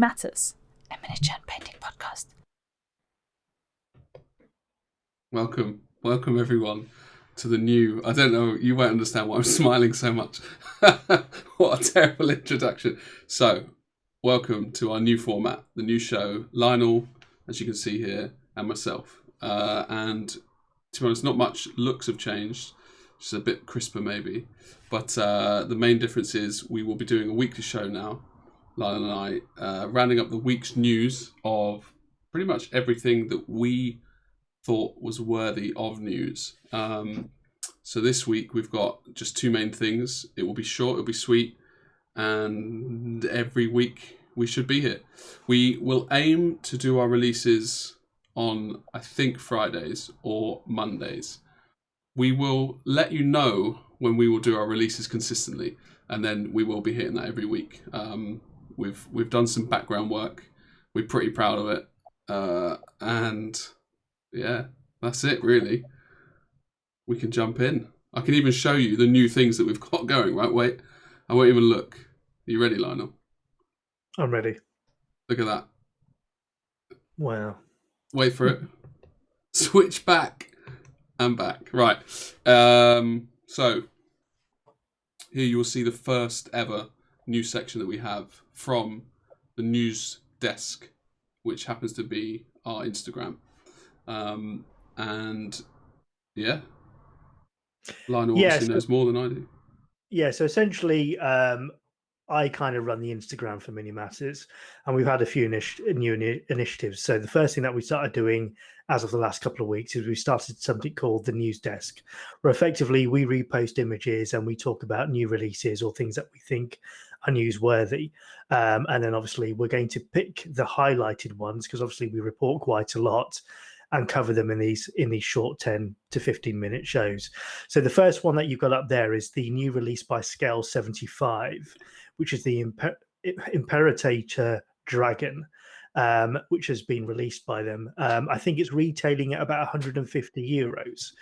Matters, a miniature and painting podcast. Welcome everyone to the new. I don't know, you won't understand why I'm smiling so much. What a terrible introduction. So, welcome to our new format, the new show. Lionel, as you can see here, and myself. And to be honest, not much looks have changed. Just a bit crisper maybe. But the main difference is we will be doing a weekly show now. Lionel and I, rounding up the week's news of pretty much everything that we thought was worthy of news. So this week we've got just two main things. It will be short, it'll be sweet, and every week we should be here. We will aim to do our releases on, I think, Fridays or Mondays. We will let you know when we will do our releases consistently, and then we will be hitting that every week. We've done some background work. We're pretty proud of it, and yeah, that's it really. We can jump in. I can even show you the new things that we've got going. Right, wait, I won't even look. Are you ready, Lionel? I'm ready. Look at that. Wow. Wait for it. Switch back and back. Right. So here you will see the first ever news section that we have from the news desk, which happens to be our Instagram. And yeah, Lionel obviously knows more than I do. Yeah, so essentially, I kind of run the Instagram for Mini Matters, and we've had a few new initiatives. So the first thing that we started doing as of the last couple of weeks is we started something called the News Desk, where effectively we repost images and we talk about new releases or things that we think are newsworthy. And then obviously we're going to pick the highlighted ones, because obviously we report quite a lot, and cover them in these short 10 to 15 minute shows. So the first one that you've got up there is the new release by Scale 75, which is the Imperator Dragon, which has been released by them. I think it's retailing at about 150 euros.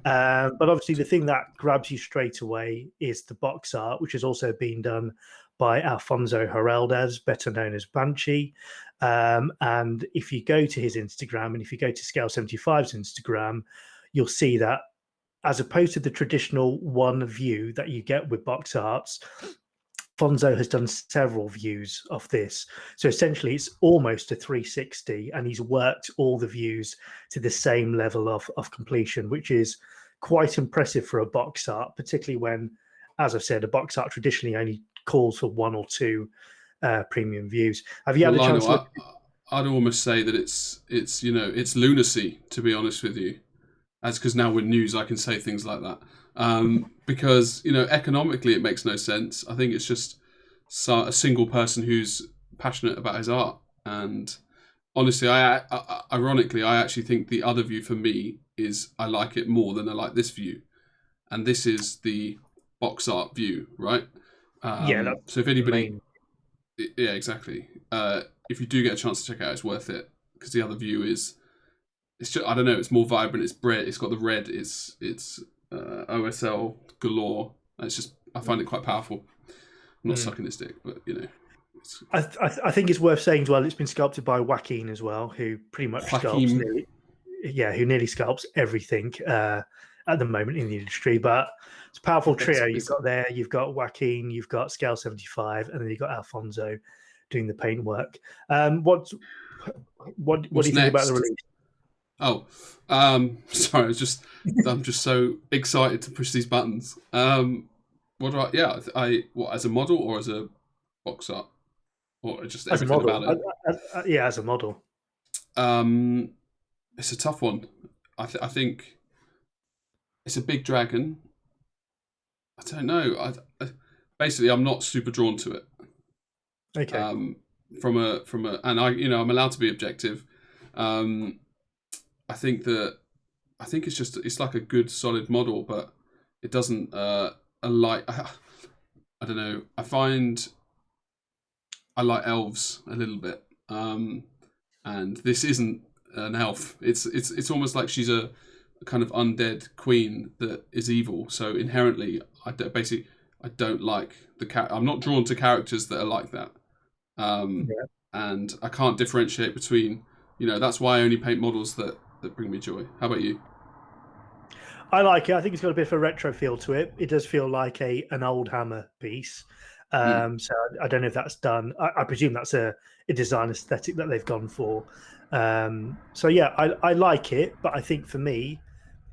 But obviously the thing that grabs you straight away is the box art, which has also been done by Alfonso Heraldez, better known as Banshee. And if you go to his Instagram, and if you go to Scale 75's Instagram, you'll see that as opposed to the traditional one view that you get with box arts, Alfonso has done several views of this. So essentially it's almost a 360, and he's worked all the views to the same level of completion, which is quite impressive for a box art, particularly when, as I've said, a box art traditionally only calls for one or two premium views. Have you had a chance? I'd almost say that it's lunacy, to be honest with you. That's because now with news I can say things like that. Because economically it makes no sense. I think it's just a single person who's passionate about his art. And honestly, ironically, I actually think the other view for me is I like it more than I like this view. And this is the box art view, right? So if anybody, yeah, exactly. If you do get a chance to check it out, it's worth it, because the other view it's just, I don't know, it's more vibrant. It's bright. It's got the red. It's OSL galore. It's just, I find it quite powerful. I'm not sucking his dick, but I think it's worth saying as well. It's been sculpted by Joaquin as well, who pretty much sculpts who nearly sculpts everything at the moment in the industry. But it's a powerful trio you've got there. You've got Joaquin, you've got Scale 75, and then you've got Alfonso doing the paint work. What do you think about the release? Oh, sorry. I'm just so excited to push these buttons. What do what, as a model or as a box art, or just as everything a model? About it? As a model. It's a tough one. I think it's a big dragon. I don't know. Basically, I'm not super drawn to it. Okay. And I'm allowed to be objective. I think it's like a good solid model, but it doesn't I don't know. I find I like elves a little bit, and this isn't an elf. It's almost like she's a kind of undead queen that is evil. So inherently, I don't like the I'm not drawn to characters that are like that. Yeah. and I can't differentiate between. That's why I only paint models that bring me joy. How about you? I like it. I think it's got a bit of a retro feel to it. It does feel like an old Hammer piece. Mm, So I don't know if that's done. I presume that's a design aesthetic that they've gone for. So yeah, I like it, but I think for me,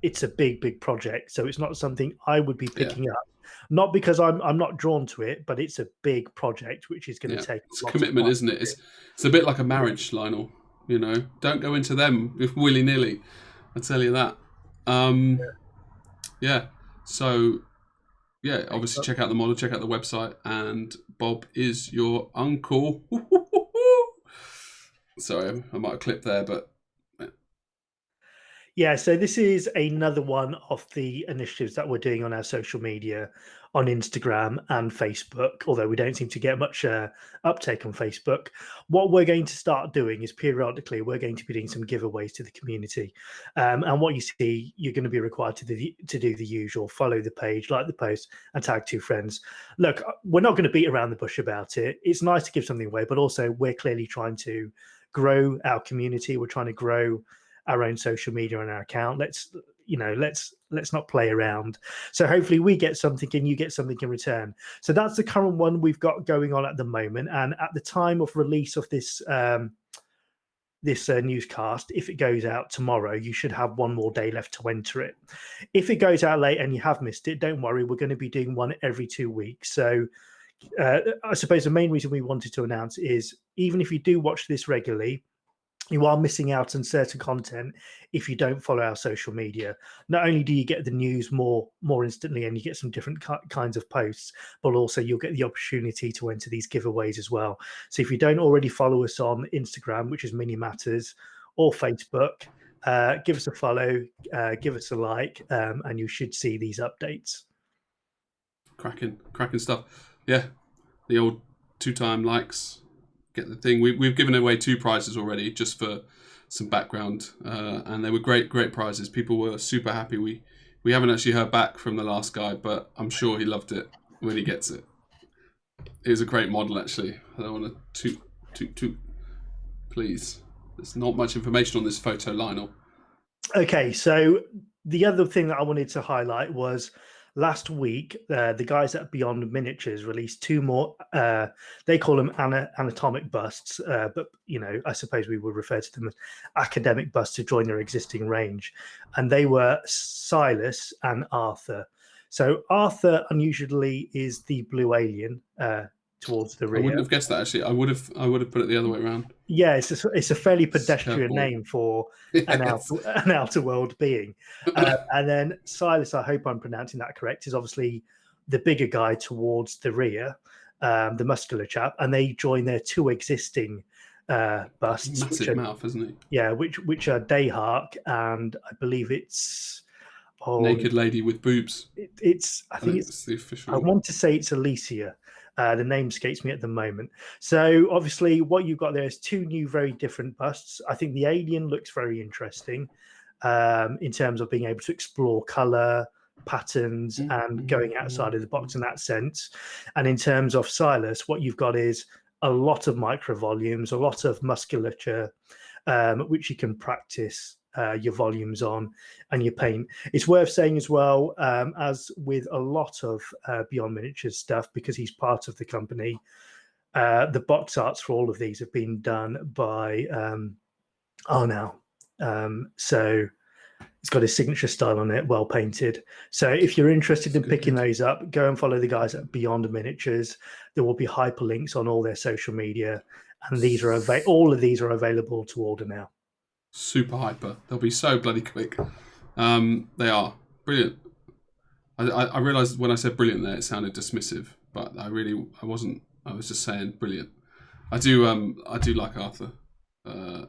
it's a big project. So it's not something I would be yeah, picking up. Not because I'm not drawn to it, but it's a big project which is going to yeah. take It's a a lot of commitment, time. isn't it? It's a bit like a marriage, Lionel. Don't go into them willy nilly. I tell you that. Yeah. So yeah, obviously check out the model, check out the website, and Bob is your uncle. Sorry, I might have clipped there, but Yeah, so this is another one of the initiatives that we're doing on our social media on Instagram and Facebook, although we don't seem to get much uptake on Facebook. What we're going to start doing is periodically we're going to be doing some giveaways to the community. And what you see, you're going to be required to do the usual, follow the page, like the post, and tag 2 friends. Look, we're not going to beat around the bush about it. It's nice to give something away, but also we're clearly trying to grow our community. We're trying to grow our own social media on our account. Let's not play around. So hopefully we get something and you get something in return. So that's the current one we've got going on at the moment. And at the time of release of this newscast, if it goes out tomorrow, you should have one more day left to enter it. If it goes out late and you have missed it, don't worry, we're going to be doing one every 2 weeks. So I suppose the main reason we wanted to announce is even if you do watch this regularly, you are missing out on certain content if you don't follow our social media. Not only do you get the news more instantly and you get some different kinds of posts, but also you'll get the opportunity to enter these giveaways as well. So if you don't already follow us on Instagram, which is Mini Matters, or Facebook, give us a follow, give us a like, and you should see these updates. cracking stuff. Yeah, the old 2-time likes. Get the thing. We've given away 2 prizes already, just for some background, and they were great prizes. People were super happy. We haven't actually heard back from the last guy, but I'm sure he loved it when he gets it. It was a great model, actually. I don't want to toot. Please. There's not much information on this photo, Lionel. Okay, so the other thing that I wanted to highlight was last week, the guys at Beyond Miniatures released 2 more. They call them anatomic busts, but I suppose we would refer to them as academic busts to join their existing range. And they were Silas and Arthur. So Arthur unusually is the blue alien towards the I rear. wouldn't have guessed that, actually. I would have put it the other way around. Yeah, it's a fairly pedestrian Curveball. name for Yes. an outer world being. And then Silas, I hope I'm pronouncing that correct, is obviously the bigger guy towards the rear, the muscular chap, and they join their 2 existing busts, Massive mouth, isn't he? yeah, which are Dayhark, and I believe it's Naked lady with boobs. it's I I think think it's it's the official. I want to say it's Alicia. The name escapes me at the moment. So obviously, what you've got there is 2 new, very different busts. I think the alien looks very interesting in terms of being able to explore color, patterns, and going outside of the box in that sense. And in terms of Silas, what you've got is a lot of micro volumes, a lot of musculature, which you can practice your volumes on and your paint. It's worth saying as well, as with a lot of Beyond Miniatures stuff, because he's part of the company, the box arts for all of these have been done by Arnau. So it's got his signature style on it, well painted. So if you're interested in picking those up, go and follow the guys at Beyond Miniatures. There will be hyperlinks on all their social media, and these are all of these are available to order now. Super hyper. They'll be so bloody quick. They are brilliant. I realised when I said brilliant there, it sounded dismissive, but I wasn't. I was just saying brilliant. I do like Arthur. I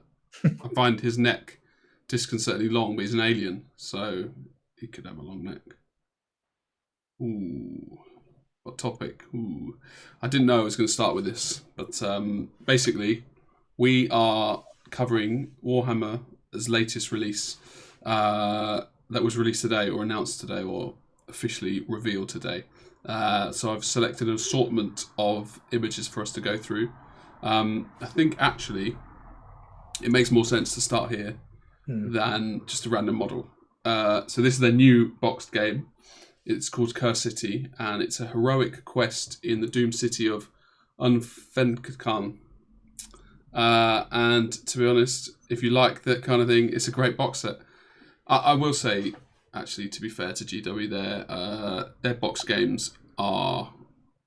find his neck disconcertingly long, but he's an alien, so he could have a long neck. Ooh, what topic? Ooh, I didn't know I was going to start with this, but basically, we are covering Warhammer's latest release that was released today, or announced today, or officially revealed today. So I've selected an assortment of images for us to go through. I think actually it makes more sense to start here than just a random model. So this is their new boxed game. It's called Cursed City, and it's a heroic quest in the doomed city of Unfenkan. And to be honest, if you like that kind of thing, it's a great box set. I will say, actually, to be fair to GW, their box games are,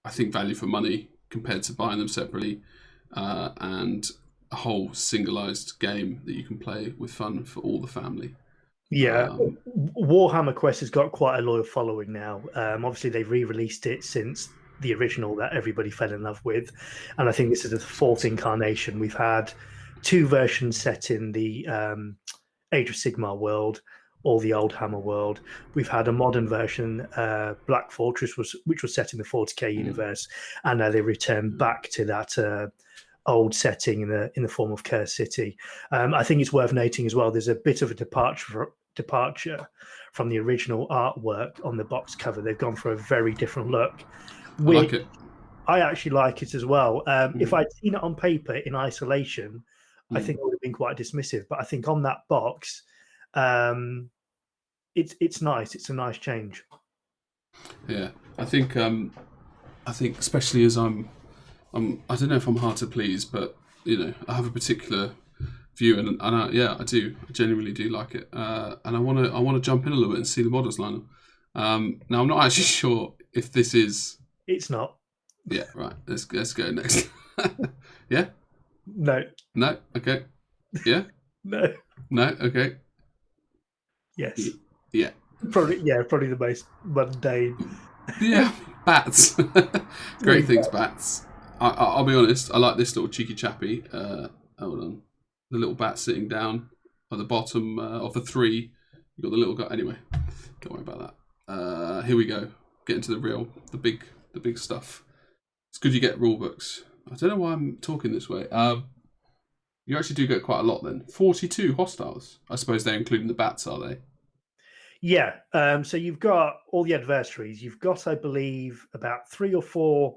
I think, value for money compared to buying them separately, and a whole singleized game that you can play with fun for all the family. Yeah, Warhammer Quest has got quite a loyal following now. Obviously, they've re-released it since the original that everybody fell in love with, and I think this is the fourth incarnation. We've had two versions set in the Age of Sigmar world or the Old Hammer world. We've had a modern version, Black Fortress, which was set in the 40k universe, and now they returned back to that old setting in the form of Cursed City. I think it's worth noting as well. There's a bit of a departure from the original artwork on the box cover. They've gone for a very different look. I like it. I actually like it as well. If I'd seen it on paper in isolation, I think I would have been quite dismissive. But I think on that box, it's nice. It's a nice change. Yeah, I think especially as I don't know if I'm hard to please, but I have a particular view, and I do. I genuinely do like it, and I want to jump in a little bit and see the models line up. Now I'm not actually sure if this is. It's not. Yeah, right. Let's go next. Yeah. No. No. Okay. Yeah. No. No. Okay. Yes. Yeah. Probably the most mundane. Yeah. Bats. Great things, bats. I'll be honest. I like this little cheeky chappy. Hold on. The little bat sitting down at the bottom of the three. You got the little guy. Anyway, don't worry about that. Here we go. Get into the big stuff. It's good you get rule books. I don't know why I'm talking this way. You actually do get quite a lot then. 42 hostiles. I suppose they're including the bats, are they? Yeah. So you've got all the adversaries. You've got, I believe, about 3 or 4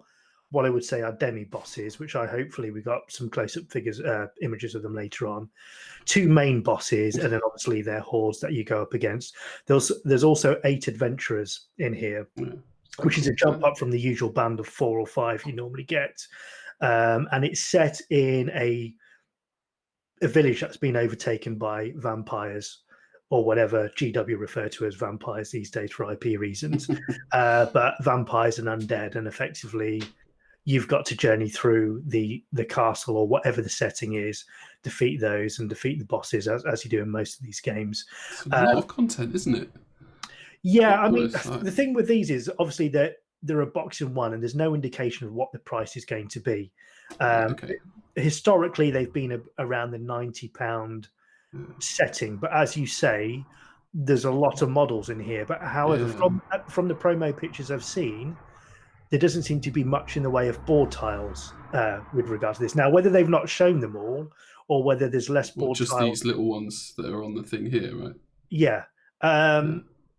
what I would say are demi-bosses, which hopefully we got some close-up figures, images of them later on. 2 main bosses, and then obviously their hordes that you go up against. There's also 8 adventurers in here, which is a jump up from the usual band of 4 or 5 you normally get. And it's set in a village that's been overtaken by vampires, or whatever GW refer to as vampires these days for IP reasons. But vampires and undead, and effectively you've got to journey through the castle or whatever the setting is, defeat those and defeat the bosses as you do in most of these games. It's a lot of content, isn't it? Yeah, I mean, the thing with these is obviously that they're a box in one, and there's no indication of what the price is going to be. Okay. Historically, they've been around the £90 setting, but as you say, there's a lot of models in here. But however, from the promo pictures I've seen, there doesn't seem to be much in the way of board tiles with regard to this. Now, whether they've not shown them all or whether there's less board just tiles. These little ones that are on the thing here, right? Yeah.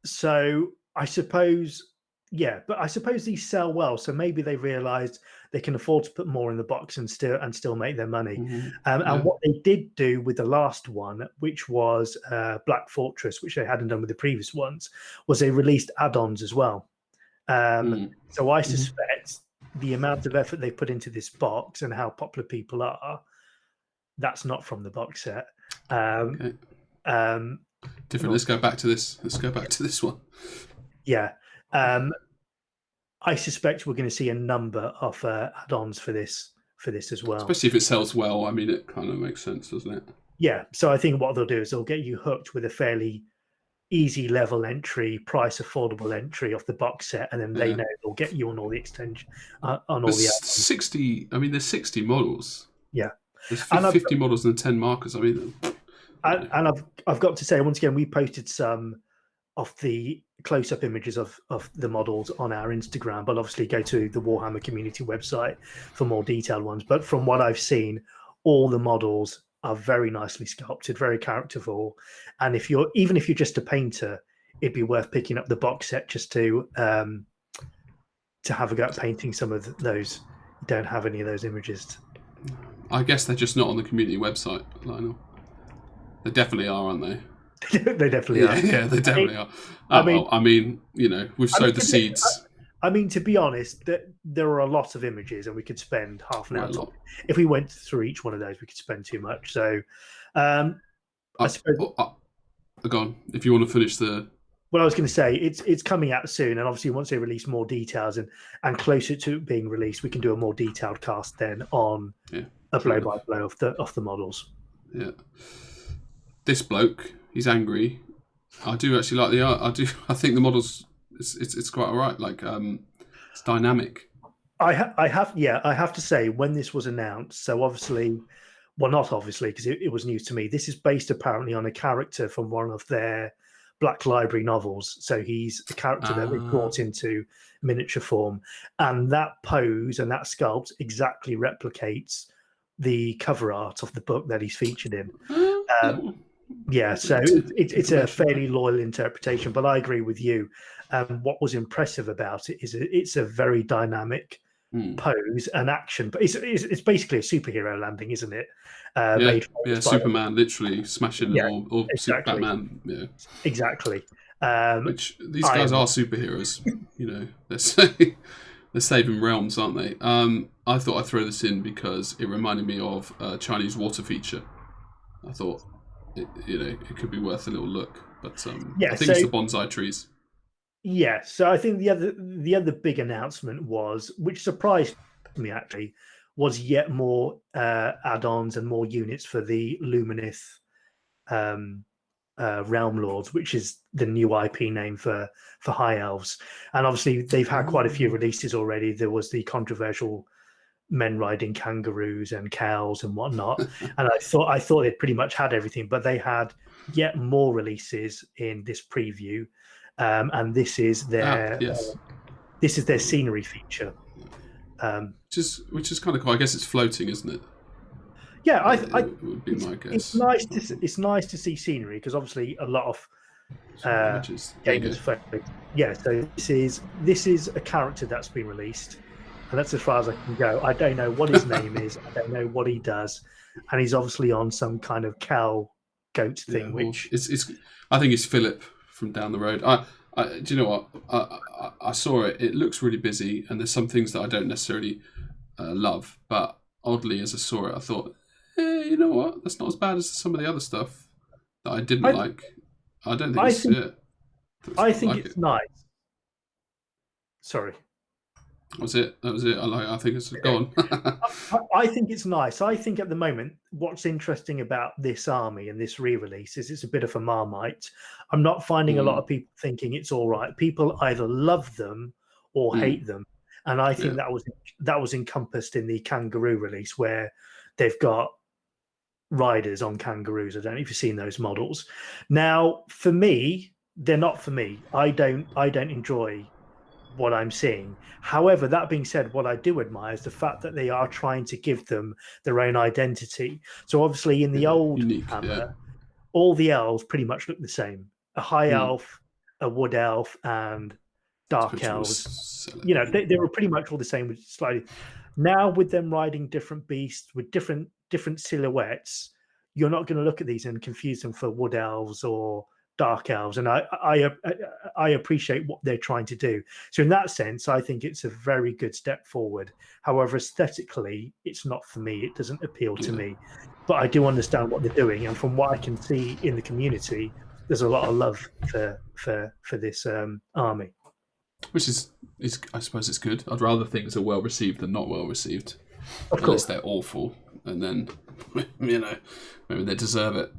So I suppose, but I suppose these sell well. So maybe they realised they can afford to put more in the box and still make their money. And what they did do with the last one, which was Black Fortress, which they hadn't done with the previous ones, was they released add-ons as well. So I suspect the amount of effort they put into this box and how popular people are, that's not from the box set. Different. Let's go back to this. Let's go back to this one. Yeah. I suspect we're going to see a number of add-ons for this as well. Especially if it sells well. I mean, it kind of makes sense, doesn't it? Yeah. So I think what they'll do is they'll get you hooked with a fairly easy level entry, price affordable entry off the box set, and then they know they'll get you on all the extension on all the add-ons. 60. I mean, there's 60 models. Yeah. There's 50 models and 10 markers. I mean, and I've got to say, once again, we posted some of the close-up images of the models on our Instagram, but obviously go to the Warhammer community website for more detailed ones. But from what I've seen, all the models are very nicely sculpted, very characterful. And even if you're just a painter, it'd be worth picking up the box set just to have a go at painting some of those. You don't have any of those images. I guess they're just not on the community website, Lionel. They definitely are, aren't they? They definitely are. Yeah, they definitely are. We've I mean, sowed the seeds. to be honest, there are a lot of images, and we could spend half an hour Quite a lot. talking. If we went through each one of those, we could spend too much. So, I suppose. Go on. If you want to finish the. Well, I was going to say it's coming out soon, and obviously once they release more details and closer to being released, we can do a more detailed cast then on a blow by blow of the models. Yeah. This bloke, he's angry. I do actually like the art. I think the models. It's quite alright. Like it's dynamic. I have to say, when this was announced, so obviously, well, not obviously because it was news to me. This is based apparently on a character from one of their Black Library novels. So he's a character that they brought into miniature form, and that pose and that sculpt exactly replicates the cover art of the book that he's featured in. Yeah, so it's a fairly loyal interpretation, but I agree with you. What was impressive about it is it's a very dynamic pose and action, but it's basically a superhero landing, isn't it? Superman literally smashing them, or exactly. Batman. Yeah, exactly. Which these guys are superheroes. They're saving realms, aren't they? I thought I'd throw this in because it reminded me of a Chinese water feature. I thought it could be worth a little look, but I think it's the bonsai trees. Yeah, so I think the other big announcement was, which surprised me actually, was yet more add-ons and more units for the Lumineth Realm-lords, which is the new IP name for High Elves. And obviously they've had quite a few releases already. There was the controversial men riding kangaroos and cows and whatnot, and I thought they'd pretty much had everything, but they had yet more releases in this preview, and this is their scenery feature, which is kind of cool. I guess it's floating, isn't it? Yeah, it would be my guess. It's nice to see scenery because obviously a lot of gamers. Yeah, so this is a character that's been released. And that's as far as I can go. I don't know what his name is. I don't know what he does. And he's obviously on some kind of cow goat thing, which it's I think it's Philip from down the road. Do you know what? I saw it. It looks really busy, and there's some things that I don't necessarily love. But oddly, as I saw it, I thought, you know what? That's not as bad as some of the other stuff that I didn't like. I don't think I think it's nice. Sorry. That was it. I think it's gone. I think it's nice. I think at the moment, what's interesting about this army and this re-release is it's a bit of a Marmite. I'm not finding a lot of people thinking it's all right. People either love them or hate them, and I think that was encompassed in the kangaroo release where they've got riders on kangaroos. I don't know if you've seen those models. Now, for me, they're not for me. I don't enjoy what I'm seeing. However, that being said, what I do admire is the fact that they are trying to give them their own identity. So obviously in the old Hammer, all the elves pretty much look the same. A high elf, a wood elf, and dark elves. They were pretty much all the same, with slightly. Now with them riding different beasts with different silhouettes, you're not going to look at these and confuse them for wood elves or dark elves, and I appreciate what they're trying to do. So in that sense, I think it's a very good step forward. However, aesthetically, it's not for me. It doesn't appeal to me, but I do understand what they're doing, and from what I can see in the community, there's a lot of love for this army, which is I suppose it's good. I'd rather things are well received than not well received. Of course, they're awful, and then maybe they deserve it.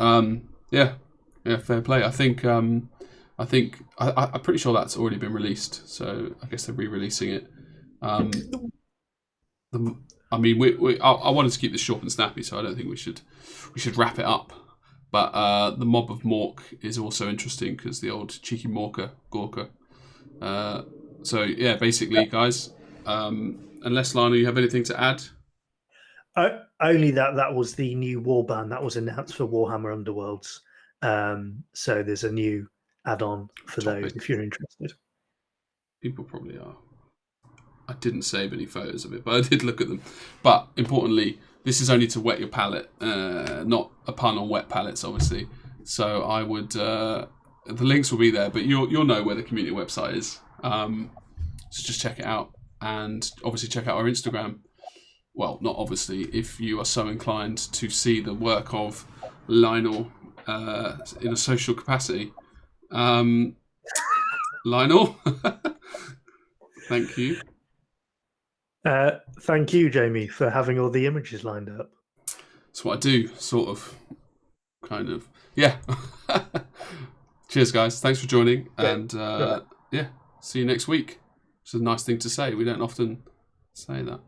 Yeah, fair play. I'm pretty sure that's already been released, so I guess they're re-releasing it. I wanted to keep this short and snappy, so I don't think we should wrap it up. But the Mob of Mork is also interesting because the old cheeky Gorka. So yeah, basically, guys. Unless Lana, you have anything to add? Only that was the new warband that was announced for Warhammer Underworlds. So there's a new add-on for those if you're interested. People probably are. I didn't save any photos of it, but I did look at them. But importantly, this is only to wet your palate, not a pun on wet palates, obviously. So I would, the links will be there, but you'll know where the community website is. So just check it out, and obviously check out our Instagram. Well, not obviously, if you are so inclined to see the work of Lionel in a social capacity. Lionel, thank you. Thank you, Jamie, for having all the images lined up. That's what I do, sort of, kind of. Yeah. Cheers, guys. Thanks for joining, and see you next week. It's a nice thing to say. We don't often say that.